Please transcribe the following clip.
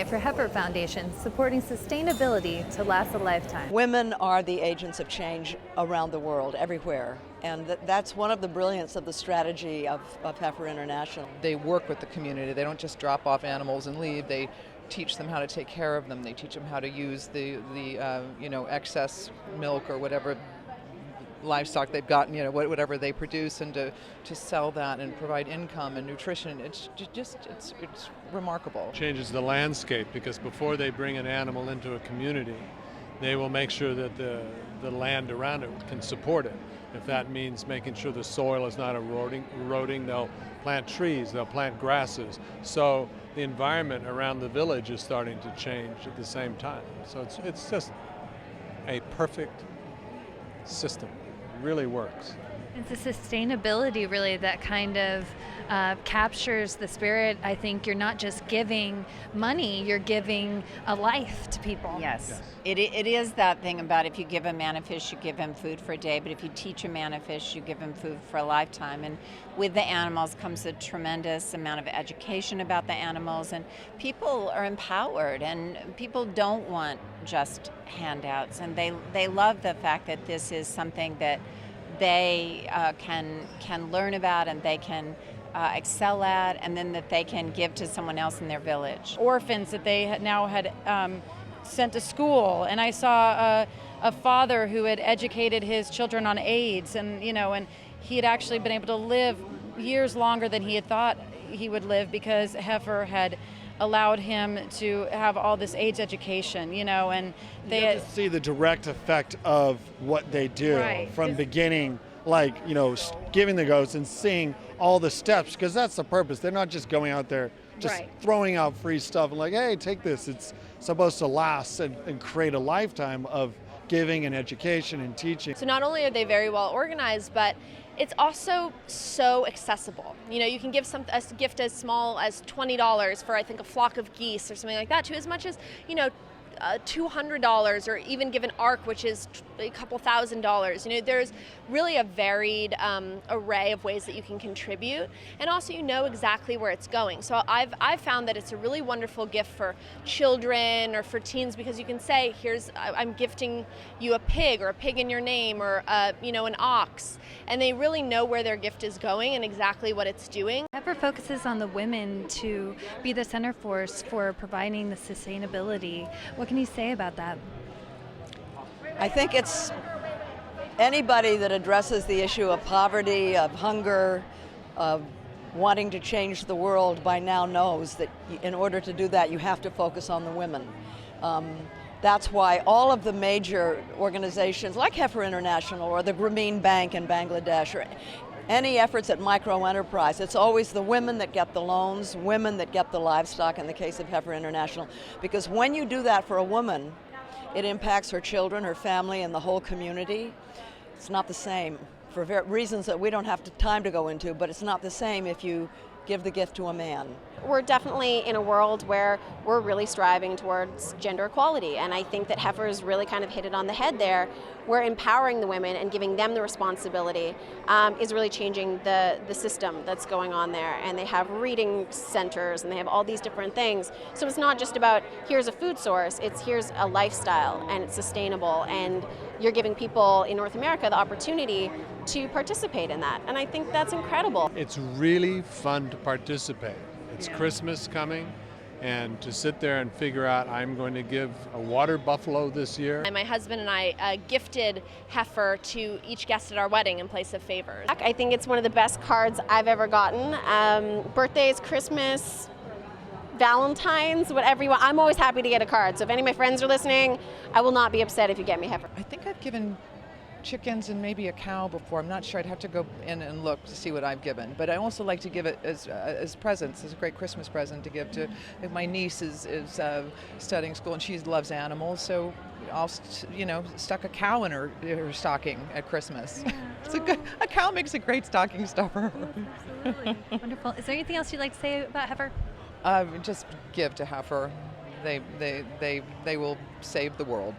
for Heifer Foundation, supporting sustainability to last a lifetime. Women are the agents of change around the world, everywhere. And that's one of the brilliance of the strategy of Heifer International. They work with the community. They don't just drop off animals and leave. They teach them how to take care of them. They teach them how to use the excess milk or whatever livestock they've gotten, whatever they produce, and to sell that and provide income and nutrition. It's remarkable. Changes the landscape, because before they bring an animal into a community, they will make sure that the land around it can support it. If that means making sure the soil is not eroding, they'll plant trees, they'll plant grasses. So the environment around the village is starting to change at the same time. So it's just a perfect system. It really works. It's the sustainability really that kind of captures the spirit. I think you're not just giving money, you're giving a life to people. Yes. It is that thing about if you give a man a fish, you give him food for a day, but if you teach a man a fish, you give him food for a lifetime. And with the animals comes a tremendous amount of education about the animals, and people are empowered, and people don't want just handouts, and they love the fact that this is something that they can learn about and they can excel at, and then that they can give to someone else in their village. Orphans that they had sent to school, and I saw a father who had educated his children on AIDS, and he had actually been able to live years longer than he had thought he would live because Heifer had allowed him to have all this AIDS education, and they get to see the direct effect of what they do from beginning, giving the goats and seeing all the steps, because that's the purpose. They're not just going out there just throwing out free stuff and hey, take this. It's supposed to last and create a lifetime of giving and education and teaching. So not only are they very well organized, but it's also so accessible. You can give a gift as small as $20 for, I think, a flock of geese or something like that, to as much as, $200, or even give an ark, which is a couple $1,000s. There's really a varied array of ways that you can contribute, and also exactly where it's going. So I've found that it's a really wonderful gift for children or for teens, because you can say, I'm gifting you a pig, or a pig in your name, or an ox, and they really know where their gift is going and exactly what it's doing. Heifer focuses on the women to be the center force for providing the sustainability. What can you say about that? I think it's anybody that addresses the issue of poverty, of hunger, of wanting to change the world by now knows that in order to do that, you have to focus on the women. That's why all of the major organizations like Heifer International or the Grameen Bank in Bangladesh, or any efforts at micro-enterprise, it's always the women that get the loans, women that get the livestock in the case of Heifer International. Because when you do that for a woman, it impacts her children, her family, and the whole community. It's not the same for reasons that we don't have time to go into, but it's not the same if you give the gift to a man. We're definitely in a world where we're really striving towards gender equality, and I think that Heifer's really kind of hit it on the head there. We're empowering the women and giving them the responsibility is really changing the system that's going on there. And they have reading centers, and they have all these different things. So it's not just about here's a food source, it's here's a lifestyle, and it's sustainable, and you're giving people in North America the opportunity to participate in that. And I think that's incredible. It's really fun to participate. It's Christmas coming, and to sit there and figure out I'm going to give a water buffalo this year. And my husband and I gifted Heifer to each guest at our wedding in place of favors. I think it's one of the best cards I've ever gotten. Birthdays, Christmas, Valentine's, whatever you want. I'm always happy to get a card. So if any of my friends are listening, I will not be upset if you get me Heifer. I think I've given chickens and maybe a cow before. I'm not sure. I'd have to go in and look to see what I've given. But I also like to give it as presents, as a great Christmas present to give to. My niece is studying school, and she loves animals, so I'll stuck a cow in her stocking at Christmas. Yeah. A cow makes a great stocking stuffer. Absolutely. Wonderful. Is there anything else you'd like to say about Heifer? Just give to Heifer. They will save the world.